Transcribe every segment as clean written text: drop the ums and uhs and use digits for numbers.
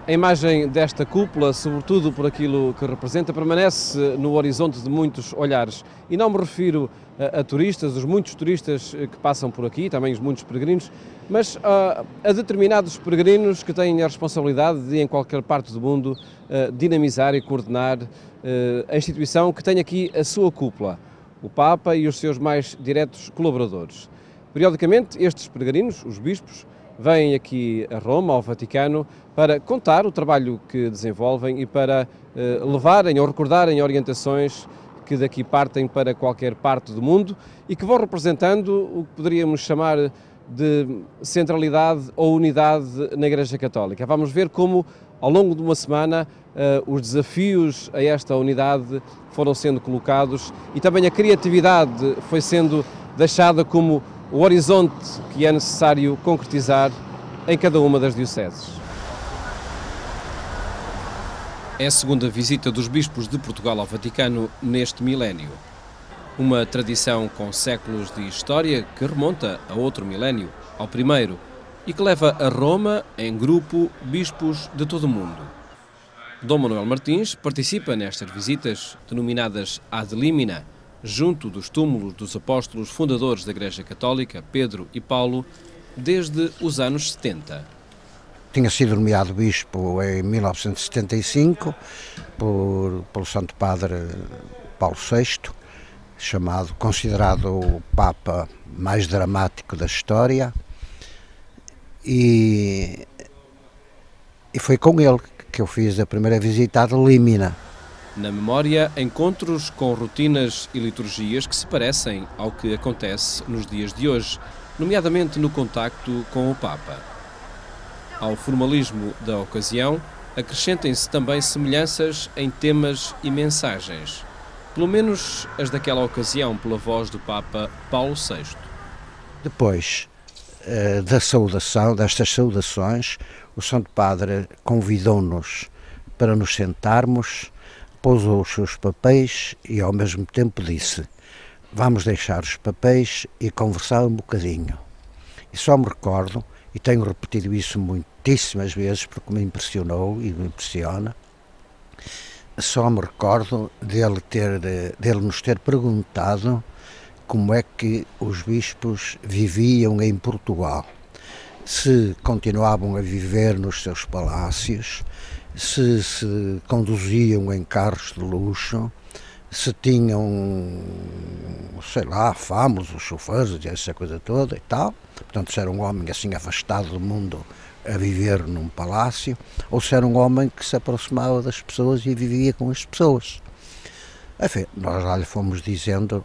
A imagem desta cúpula, sobretudo por aquilo que representa, permanece no horizonte de muitos olhares. E não me refiro a turistas, os muitos turistas que passam por aqui, também os muitos peregrinos, mas a determinados peregrinos que têm a responsabilidade de, em qualquer parte do mundo, dinamizar e coordenar a instituição que tem aqui a sua cúpula, o Papa e os seus mais diretos colaboradores. Periodicamente, estes peregrinos, os bispos, vêm aqui a Roma, ao Vaticano, para contar o trabalho que desenvolvem e para levarem ou recordarem orientações que daqui partem para qualquer parte do mundo e que vão representando o que poderíamos chamar de centralidade ou unidade na Igreja Católica. Vamos ver como, ao longo de uma semana, os desafios a esta unidade foram sendo colocados e também a criatividade foi sendo deixada como o horizonte que é necessário concretizar em cada uma das dioceses. É a segunda visita dos bispos de Portugal ao Vaticano neste milénio. Uma tradição com séculos de história que remonta a outro milénio, ao primeiro, e que leva a Roma, em grupo, bispos de todo o mundo. Dom Manuel Martins participa nestas visitas, denominadas ad limina, junto dos túmulos dos apóstolos fundadores da Igreja Católica, Pedro e Paulo, desde os anos 70. Tinha sido nomeado bispo em 1975 pelo Santo Padre Paulo VI, considerado o Papa mais dramático da história, e foi com ele que eu fiz a primeira visita ad limina. Na memória, encontros com rotinas e liturgias que se parecem ao que acontece nos dias de hoje, nomeadamente no contacto com o Papa. Ao formalismo da ocasião, acrescentem-se também semelhanças em temas e mensagens, pelo menos as daquela ocasião pela voz do Papa Paulo VI. Depois destas saudações, o Santo Padre convidou-nos para nos sentarmos, pousou os seus papéis e ao mesmo tempo disse: vamos deixar os papéis e conversar um bocadinho. E só me recordo, e tenho repetido isso muitíssimas vezes porque me impressionou e me impressiona, só me recordo dele nos ter perguntado como é que os bispos viviam em Portugal. Se continuavam a viver nos seus palácios, se conduziam em carros de luxo, se tinham, sei lá, famos, os chofres e essa coisa toda e tal. Portanto, se era um homem assim afastado do mundo a viver num palácio, ou se era um homem que se aproximava das pessoas e vivia com as pessoas. Enfim, nós lá lhe fomos dizendo,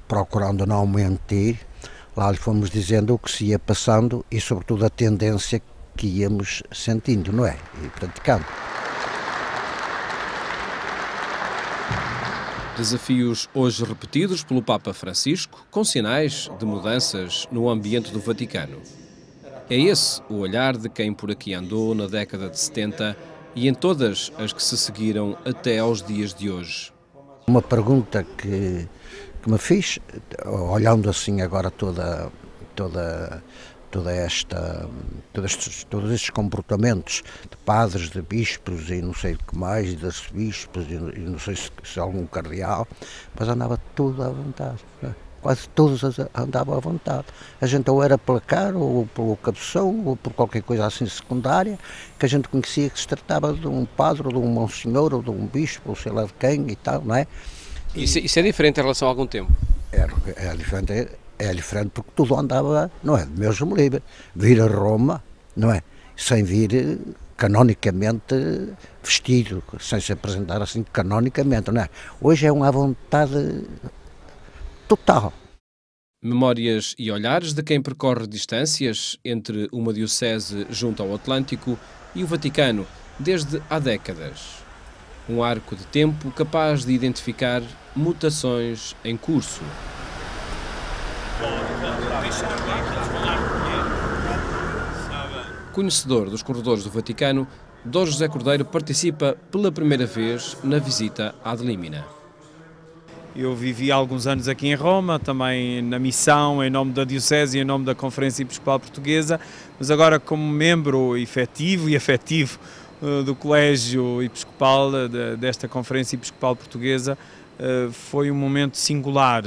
procurando não mentir, lá lhe fomos dizendo o que se ia passando e, sobretudo, a tendência que íamos sentindo, não é? E praticando. Desafios hoje repetidos pelo Papa Francisco, com sinais de mudanças no ambiente do Vaticano. É esse o olhar de quem por aqui andou na década de 70 e em todas as que se seguiram até aos dias de hoje. Uma pergunta que me fiz, olhando assim agora todos estes comportamentos de padres, de bispos e não sei o que mais, de arcebispos e não sei se algum cardeal, mas andava tudo à vontade, né? Quase todos andavam à vontade. A gente ou era pela cara, ou pelo cabeção, ou por qualquer coisa assim secundária, que a gente conhecia que se tratava de um padre, ou de um monsenhor, ou de um bispo, ou sei lá de quem e tal, não é? Isso é diferente em relação a algum tempo? É diferente porque tudo andava, não é, de mesmo livre. Vir a Roma, não é, sem vir canonicamente vestido, sem se apresentar assim canonicamente, não é? Hoje é uma à vontade total. Memórias e olhares de quem percorre distâncias entre uma diocese junto ao Atlântico e o Vaticano desde há décadas. Um arco de tempo capaz de identificar mutações em curso. Conhecedor dos corredores do Vaticano, Dom José Cordeiro participa pela primeira vez na visita ad limina. Eu vivi há alguns anos aqui em Roma, também na missão, em nome da Diocese e em nome da Conferência Episcopal Portuguesa, mas agora como membro efetivo e afetivo do Colégio Episcopal, desta Conferência Episcopal Portuguesa, foi um momento singular,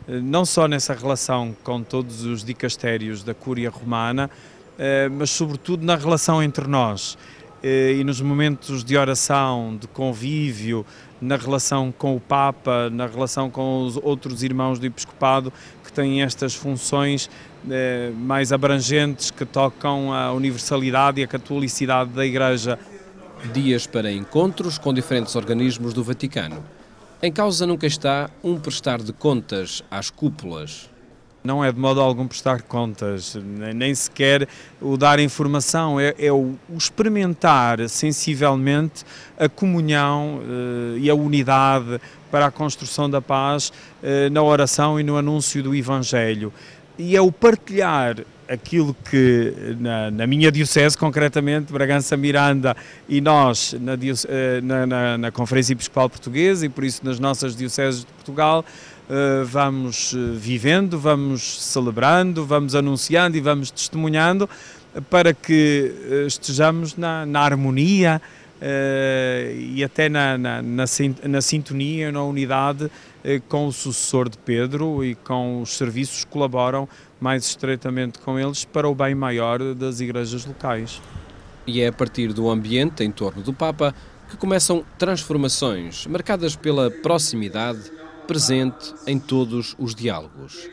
não só nessa relação com todos os dicastérios da Cúria Romana, mas sobretudo na relação entre nós. E nos momentos de oração, de convívio, na relação com o Papa, na relação com os outros irmãos do Episcopado que têm estas funções mais abrangentes, que tocam a universalidade e a catolicidade da Igreja. Dias para encontros com diferentes organismos do Vaticano. Em causa nunca está um prestar de contas às cúpulas. Não é de modo algum prestar contas, nem sequer o dar informação, é o experimentar sensivelmente a comunhão e a unidade para a construção da paz na oração e no anúncio do Evangelho. E é o partilhar aquilo que na minha diocese, concretamente, Bragança Miranda, e nós na Conferência Episcopal Portuguesa e por isso nas nossas dioceses de Portugal, vamos vivendo, vamos celebrando, vamos anunciando e vamos testemunhando para que estejamos na harmonia e até na sintonia, na unidade com o sucessor de Pedro e com os serviços que colaboram mais estreitamente com eles para o bem maior das igrejas locais. E é a partir do ambiente em torno do Papa que começam transformações marcadas pela proximidade presente em todos os diálogos.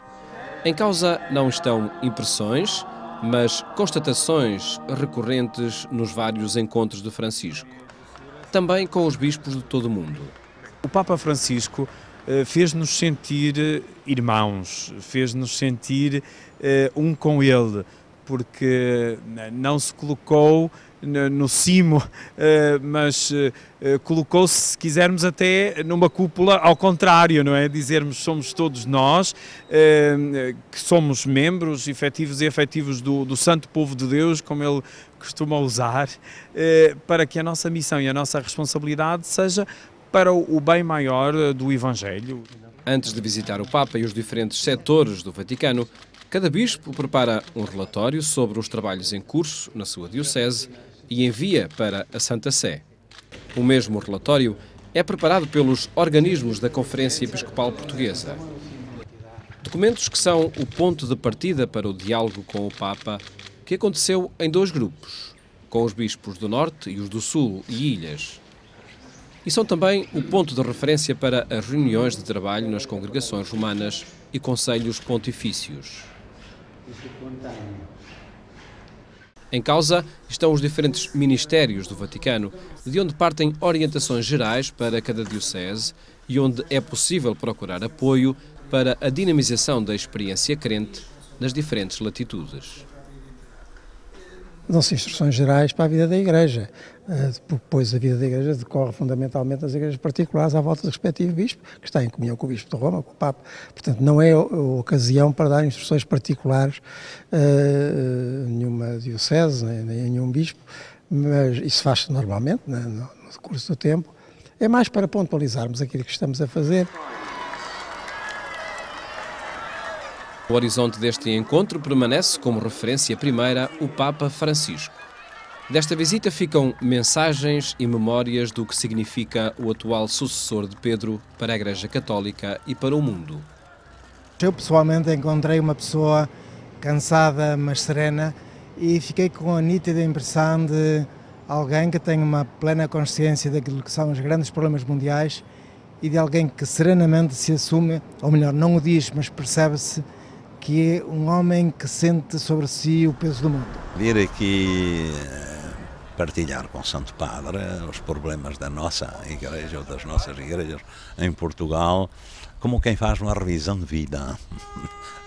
Em causa não estão impressões, mas constatações recorrentes nos vários encontros de Francisco, também com os bispos de todo o mundo. O Papa Francisco fez-nos sentir irmãos, fez-nos sentir um com ele, porque não se colocou no cimo, mas colocou-se, se quisermos, até numa cúpula ao contrário, não é? Dizermos somos todos nós, que somos membros efetivos e afetivos do Santo Povo de Deus, como ele costuma usar, para que a nossa missão e a nossa responsabilidade seja para o bem maior do Evangelho. Antes de visitar o Papa e os diferentes setores do Vaticano, cada bispo prepara um relatório sobre os trabalhos em curso na sua diocese e envia para a Santa Sé. O mesmo relatório é preparado pelos organismos da Conferência Episcopal Portuguesa. Documentos que são o ponto de partida para o diálogo com o Papa, que aconteceu em 2 grupos, com os bispos do Norte e os do Sul e Ilhas. E são também o ponto de referência para as reuniões de trabalho nas congregações romanas e conselhos pontifícios. Em causa estão os diferentes ministérios do Vaticano, de onde partem orientações gerais para cada diocese e onde é possível procurar apoio para a dinamização da experiência crente nas diferentes latitudes. Dão-se instruções gerais para a vida da Igreja, pois a vida da Igreja decorre fundamentalmente das igrejas particulares à volta do respectivo bispo, que está em comunhão com o bispo de Roma, com o Papa. Portanto, não é ocasião para dar instruções particulares a nenhuma diocese, nem a nenhum bispo, mas isso faz-se normalmente, no decurso do tempo. É mais para pontualizarmos aquilo que estamos a fazer. O horizonte deste encontro permanece como referência primeira o Papa Francisco. Desta visita ficam mensagens e memórias do que significa o atual sucessor de Pedro para a Igreja Católica e para o mundo. Eu pessoalmente encontrei uma pessoa cansada, mas serena, e fiquei com a nítida impressão de alguém que tem uma plena consciência daquilo que são os grandes problemas mundiais e de alguém que serenamente se assume, ou melhor, não o diz, mas percebe-se que é um homem que sente sobre si o peso do mundo. Vir aqui partilhar com o Santo Padre os problemas da nossa igreja ou das nossas igrejas em Portugal, como quem faz uma revisão de vida.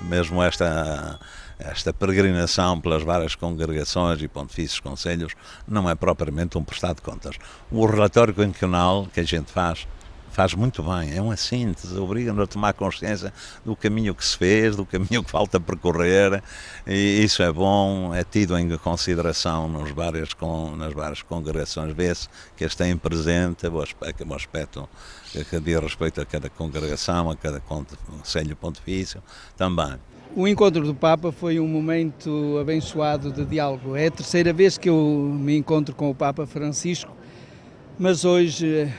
Mesmo esta peregrinação pelas várias congregações e pontifícios conselhos não é propriamente um prestar de contas. O relatório quinquenal que a gente faz faz muito bem, é uma síntese, obriga-nos a tomar consciência do caminho que se fez, do caminho que falta percorrer, e isso é bom, é tido em consideração nas várias congregações, vê-se que eles têm presente o aspecto que diz respeito a cada congregação, a cada conselho pontifício, também. O encontro do Papa foi um momento abençoado de diálogo. É a terceira vez que eu me encontro com o Papa Francisco, mas hoje,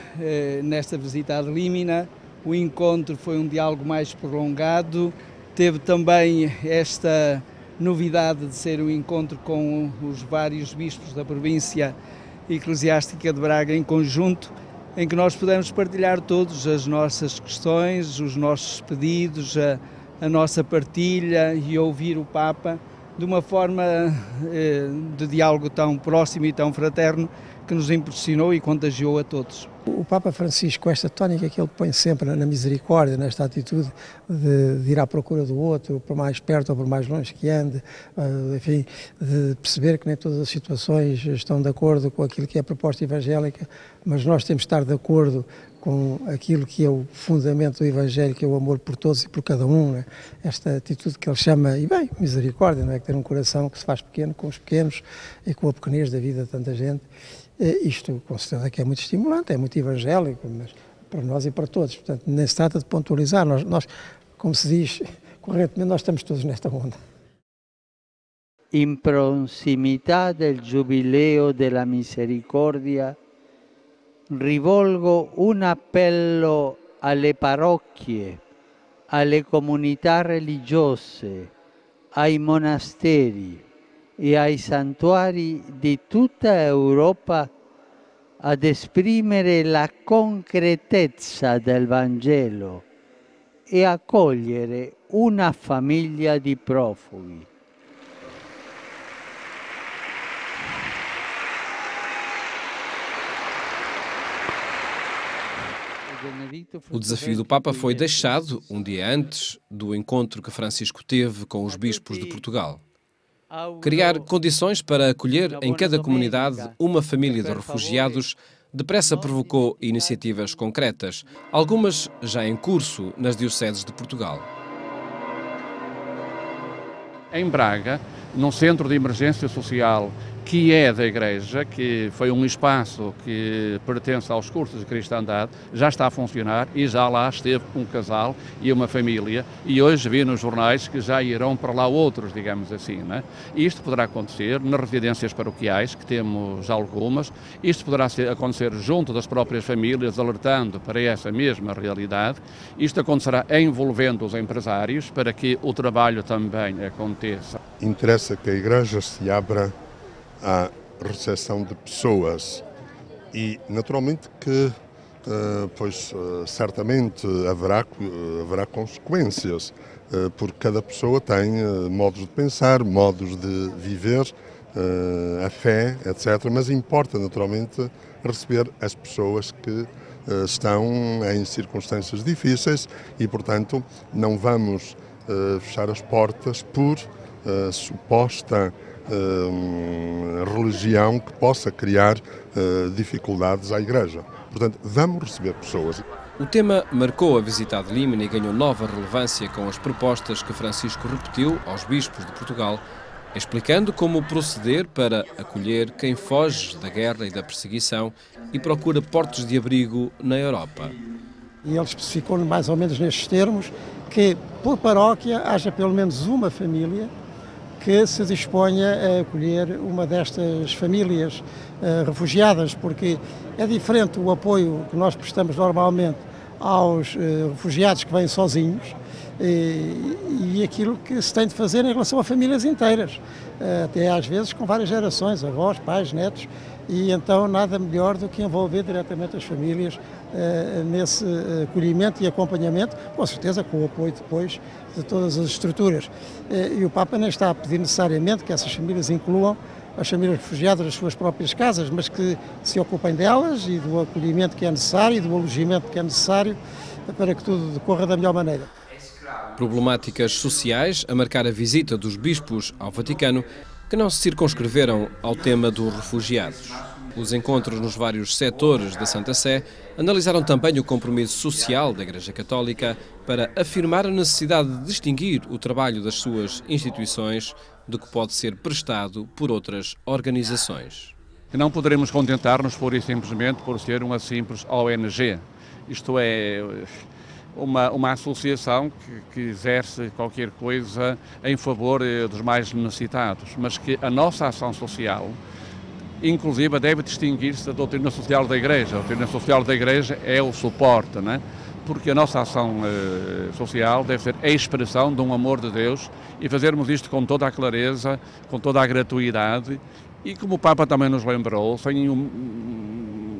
nesta visita ad limina, o encontro foi um diálogo mais prolongado. Teve também esta novidade de ser um encontro com os vários bispos da província eclesiástica de Braga em conjunto, em que nós pudemos partilhar todos as nossas questões, os nossos pedidos, a nossa partilha e ouvir o Papa de uma forma de diálogo tão próximo e tão fraterno que nos impressionou e contagiou a todos. O Papa Francisco, esta tónica que ele põe sempre na misericórdia, nesta atitude de ir à procura do outro, por mais perto ou por mais longe que ande, enfim, de perceber que nem todas as situações estão de acordo com aquilo que é a proposta evangélica, mas nós temos de estar de acordo com aquilo que é o fundamento do Evangelho, que é o amor por todos e por cada um, né? Esta atitude que ele chama, e bem, misericórdia, não é? Que ter um coração que se faz pequeno com os pequenos e com a pequenez da vida de tanta gente. Isto, com certeza, que é muito estimulante, é muito evangélico, mas para nós e para todos. Portanto, nem se trata de pontualizar. Nós, como se diz corretamente, nós estamos todos nesta onda. In prossimità del Giubileo della Misericordia, rivolgo un appello alle parrocchie, alle comunità religiose, ai monasteri e ai santuari di tutta Europa ad esprimere la concretezza del Vangelo e accogliere una famiglia di profughi. O desafio do Papa foi deixado um dia antes do encontro que Francisco teve com os bispos de Portugal. Criar condições para acolher em cada comunidade uma família de refugiados depressa provocou iniciativas concretas, algumas já em curso nas dioceses de Portugal. Em Braga, num centro de emergência social que é da Igreja, que foi um espaço que pertence aos cursos de cristandade, já está a funcionar e já lá esteve um casal e uma família, e hoje vi nos jornais que já irão para lá outros, digamos assim, né? Isto poderá acontecer nas residências paroquiais, que temos algumas, isto poderá acontecer junto das próprias famílias, alertando para essa mesma realidade, isto acontecerá envolvendo os empresários para que o trabalho também aconteça. Interessa que a Igreja se abra à recepção de pessoas e, naturalmente, que, certamente haverá consequências, porque cada pessoa tem modos de pensar, modos de viver, a fé, etc. Mas importa, naturalmente, receber as pessoas que estão em circunstâncias difíceis e, portanto, não vamos fechar as portas por suposta religião que possa criar dificuldades à Igreja. Portanto, vamos receber pessoas. O tema marcou a visita ad limina e ganhou nova relevância com as propostas que Francisco repetiu aos bispos de Portugal, explicando como proceder para acolher quem foge da guerra e da perseguição e procura portos de abrigo na Europa. E ele especificou mais ou menos nestes termos que, por paróquia, haja pelo menos uma família que se disponha a acolher uma destas famílias refugiadas, porque é diferente o apoio que nós prestamos normalmente aos refugiados que vêm sozinhos e aquilo que se tem de fazer em relação a famílias inteiras, até às vezes com várias gerações, avós, pais, netos, e então nada melhor do que envolver diretamente as famílias nesse acolhimento e acompanhamento, com certeza com o apoio depois de todas as estruturas. E o Papa nem está a pedir necessariamente que essas famílias incluam as famílias refugiadas nas suas próprias casas, mas que se ocupem delas e do acolhimento que é necessário e do alojamento que é necessário para que tudo decorra da melhor maneira. Problemáticas sociais a marcar a visita dos bispos ao Vaticano, que não se circunscreveram ao tema dos refugiados. Os encontros nos vários setores da Santa Sé analisaram também o compromisso social da Igreja Católica para afirmar a necessidade de distinguir o trabalho das suas instituições do que pode ser prestado por outras organizações. Não poderemos contentar-nos pura e simplesmente por ser uma simples ONG, isto é, uma associação que exerce qualquer coisa em favor dos mais necessitados, mas que a nossa ação social, inclusive, deve distinguir-se da doutrina social da Igreja. A doutrina social da Igreja é o suporte, não é? Porque a nossa ação social deve ser a expressão de um amor de Deus e fazermos isto com toda a clareza, com toda a gratuidade e, como o Papa também nos lembrou, sem um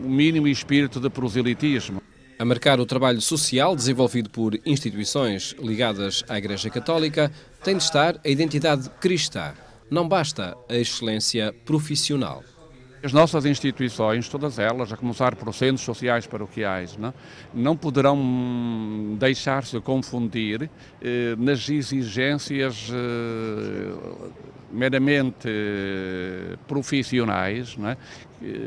mínimo espírito de proselitismo. A marcar o trabalho social desenvolvido por instituições ligadas à Igreja Católica tem de estar a identidade cristã. Não basta a excelência profissional. As nossas instituições, todas elas, a começar por centros sociais paroquiais, não poderão deixar-se confundir nas exigências meramente profissionais, não é?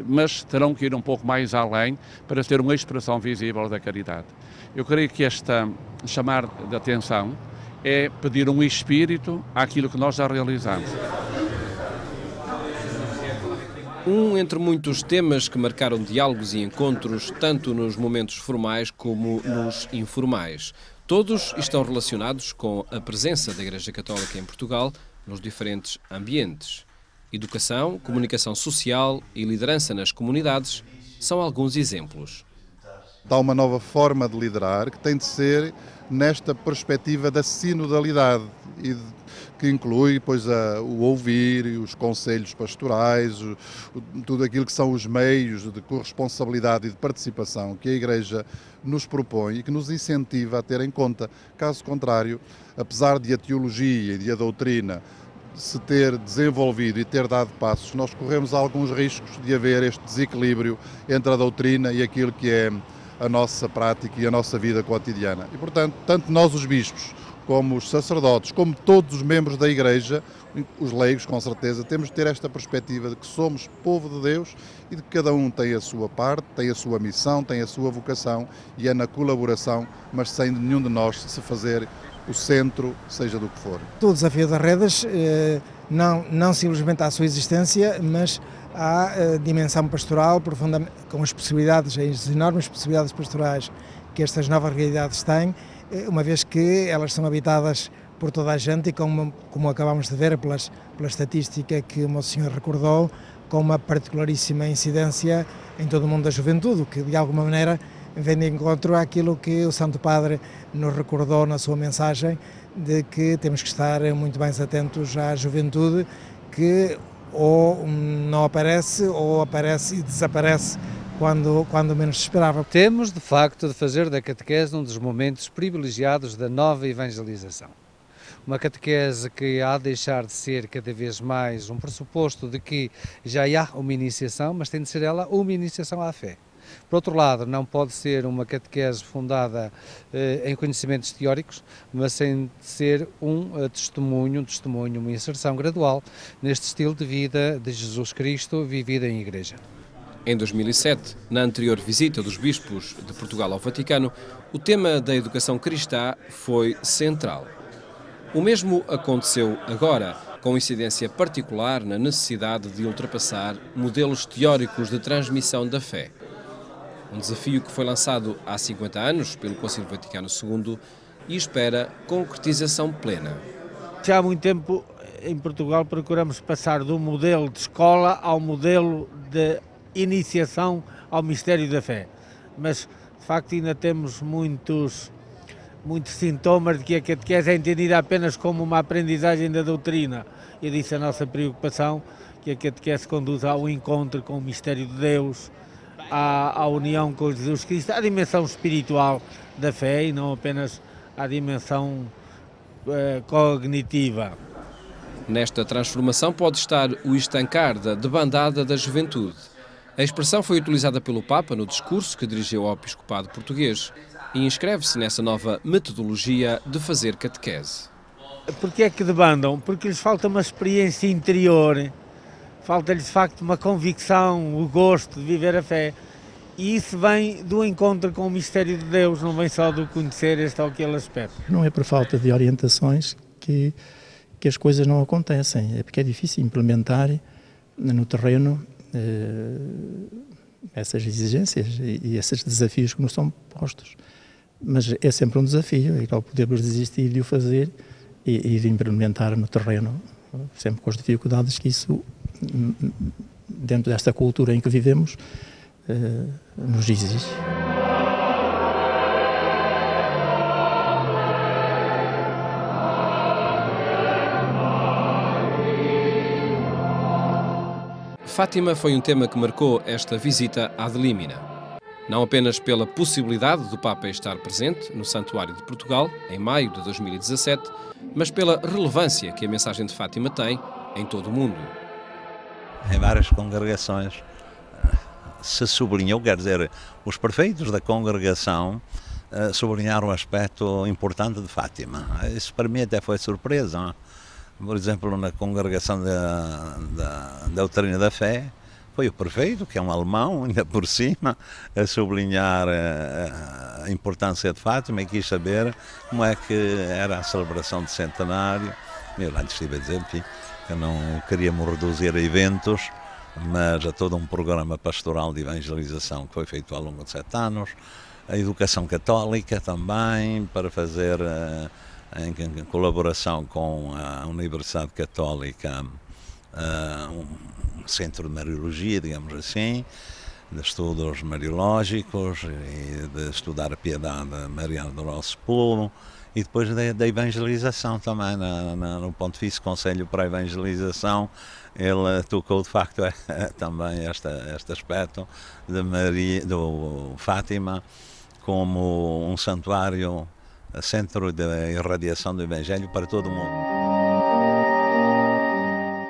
Mas terão que ir um pouco mais além para ter uma expressão visível da caridade. Eu creio que esta chamar de atenção é pedir um espírito àquilo que nós já realizamos. Um entre muitos temas que marcaram diálogos e encontros, tanto nos momentos formais como nos informais. Todos estão relacionados com a presença da Igreja Católica em Portugal nos diferentes ambientes. Educação, comunicação social e liderança nas comunidades são alguns exemplos. Há uma nova forma de liderar que tem de ser nesta perspectiva da sinodalidade e que inclui pois, o ouvir e os conselhos pastorais, tudo aquilo que são os meios de corresponsabilidade e de participação que a Igreja nos propõe e que nos incentiva a ter em conta. Caso contrário, apesar de a teologia e de a doutrina se ter desenvolvido e ter dado passos, nós corremos alguns riscos de haver este desequilíbrio entre a doutrina e aquilo que é a nossa prática e a nossa vida cotidiana. E, portanto, tanto nós os bispos, como os sacerdotes, como todos os membros da Igreja, os leigos, com certeza, temos de ter esta perspectiva de que somos povo de Deus e de que cada um tem a sua parte, tem a sua missão, tem a sua vocação e é na colaboração, mas sem nenhum de nós se fazer o centro, seja do que for. O desafio das redes não simplesmente à sua existência, mas à dimensão pastoral, com as possibilidades, as enormes possibilidades pastorais que estas novas realidades têm, uma vez que elas são habitadas por toda a gente e como acabamos de ver pela estatística que o Monsenhor recordou, com uma particularíssima incidência em todo o mundo da juventude, que de alguma maneira vem de encontro àquilo que o Santo Padre nos recordou na sua mensagem, de que temos que estar muito mais atentos à juventude, que ou não aparece ou aparece e desaparece quando menos se esperava. Temos, de facto, de fazer da catequese um dos momentos privilegiados da nova evangelização. Uma catequese que há de deixar de ser cada vez mais um pressuposto de que já há uma iniciação, mas tem de ser ela uma iniciação à fé. Por outro lado, não pode ser uma catequese fundada em conhecimentos teóricos, mas tem de ser um testemunho, uma inserção gradual neste estilo de vida de Jesus Cristo vivido em Igreja. Em 2007, na anterior visita dos bispos de Portugal ao Vaticano, o tema da educação cristã foi central. O mesmo aconteceu agora, com incidência particular na necessidade de ultrapassar modelos teóricos de transmissão da fé. Um desafio que foi lançado há 50 anos pelo Concílio Vaticano II e espera concretização plena. Já há muito tempo em Portugal procuramos passar do modelo de escola ao modelo de iniciação ao mistério da fé, mas de facto ainda temos muitos sintomas de que a catequese é entendida apenas como uma aprendizagem da doutrina, e disso a nossa preocupação, que a catequese conduz ao encontro com o mistério de Deus, à união com Jesus Cristo, à dimensão espiritual da fé e não apenas à dimensão cognitiva. Nesta transformação pode estar o estancar da debandada da juventude. A expressão foi utilizada pelo Papa no discurso que dirigiu ao episcopado português e inscreve-se nessa nova metodologia de fazer catequese. Porquê é que debandam? Porque lhes falta uma experiência interior falta-lhes de facto uma convicção, o gosto de viver a fé. E isso vem do encontro com o mistério de Deus, não vem só do conhecer este ou aquele aspecto. Não é por falta de orientações que as coisas não acontecem, é porque é difícil implementar no terreno essas exigências e esses desafios que nos são postos. Mas é sempre um desafio, é igual podermos desistir de o fazer e de implementar no terreno, sempre com as dificuldades que isso, dentro desta cultura em que vivemos, nos exige. Fátima foi um tema que marcou esta visita à de Límina. Não apenas pela possibilidade do Papa estar presente no Santuário de Portugal, em maio de 2017, mas pela relevância que a mensagem de Fátima tem em todo o mundo. Em várias congregações se sublinhou, quer dizer, os prefeitos da congregação sublinharam um aspecto importante de Fátima. Isso para mim até foi surpresa, não é? Por exemplo, na congregação da doutrina da fé, foi o prefeito, que é um alemão, ainda por cima, a sublinhar a importância de Fátima e quis saber como é que era a celebração de centenário. Eu antes estive a dizer, enfim, que não queríamos reduzir a eventos, mas a todo um programa pastoral de evangelização que foi feito ao longo de 7 anos, a educação católica também, para fazer, em colaboração com a Universidade Católica, um centro de Mariologia, digamos assim, de estudos mariológicos e de estudar a piedade mariana do nosso povo, e depois da evangelização também, no Pontifício Conselho para a Evangelização, ele tocou de facto também este aspecto do Fátima como um santuário, centro de irradiação do Evangelho para todo o mundo.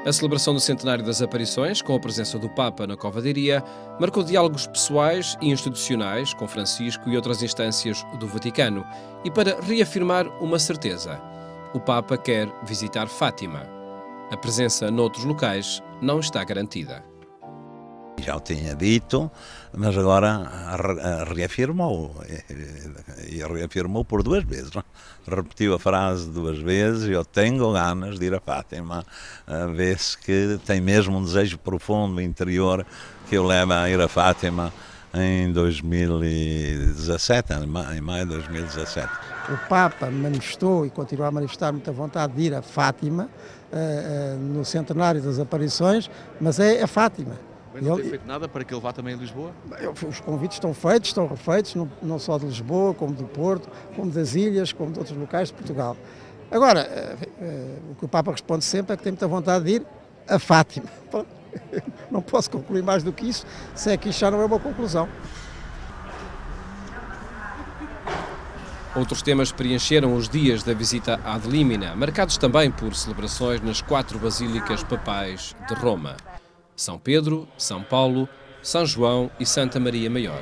A celebração do centenário das aparições, com a presença do Papa na Cova de Iria, marcou diálogos pessoais e institucionais com Francisco e outras instâncias do Vaticano. E para reafirmar uma certeza, o Papa quer visitar Fátima. A presença noutros locais não está garantida. Já o tinha dito, mas agora reafirmou, e reafirmou por 2 vezes. Não? Repetiu a frase 2 vezes: eu tenho ganas de ir a Fátima. Vê-se que tem mesmo um desejo profundo interior que o leva a ir a Fátima em 2017, em maio de 2017. O Papa manifestou e continua a manifestar muita vontade de ir a Fátima, no centenário das aparições, mas é a Fátima. Não tem feito nada para que ele vá também a Lisboa? Os convites estão feitos, estão refeitos, não só de Lisboa, como do Porto, como das Ilhas, como de outros locais de Portugal. Agora, o que o Papa responde sempre é que tem muita vontade de ir a Fátima. Não posso concluir mais do que isso, se é que isto já não é uma conclusão. Outros temas preencheram os dias da visita à de Límina, marcados também por celebrações nas 4 basílicas papais de Roma: São Pedro, São Paulo, São João e Santa Maria Maior.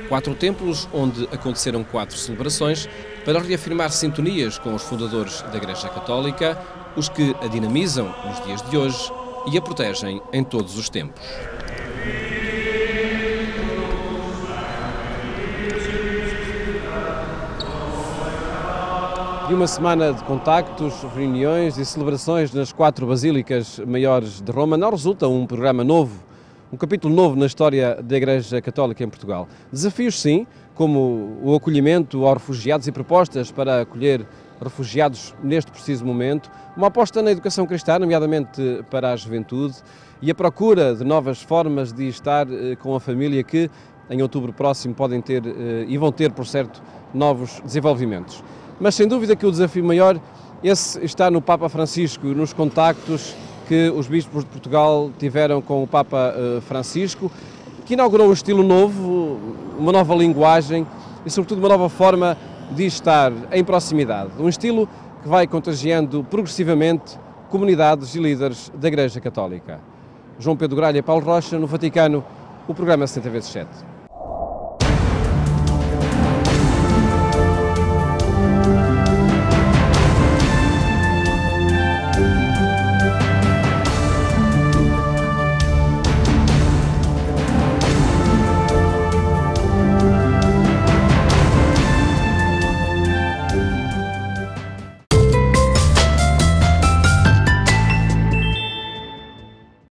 4 templos onde aconteceram 4 celebrações para reafirmar sintonias com os fundadores da Igreja Católica, os que a dinamizam nos dias de hoje e a protegem em todos os tempos. E uma semana de contactos, reuniões e celebrações nas 4 basílicas maiores de Roma não resulta um programa novo, um capítulo novo na história da Igreja Católica em Portugal. Desafios sim, como o acolhimento aos refugiados e propostas para acolher refugiados neste preciso momento, uma aposta na educação cristã, nomeadamente para a juventude, e a procura de novas formas de estar com a família que em outubro próximo podem ter e vão ter, por certo, novos desenvolvimentos. Mas sem dúvida que o desafio maior, esse está no Papa Francisco, nos contactos que os bispos de Portugal tiveram com o Papa Francisco, que inaugurou um estilo novo, uma nova linguagem e sobretudo uma nova forma de estar em proximidade. Um estilo que vai contagiando progressivamente comunidades e líderes da Igreja Católica. João Pedro Gralha e Paulo Rocha, no Vaticano, o programa 70x7.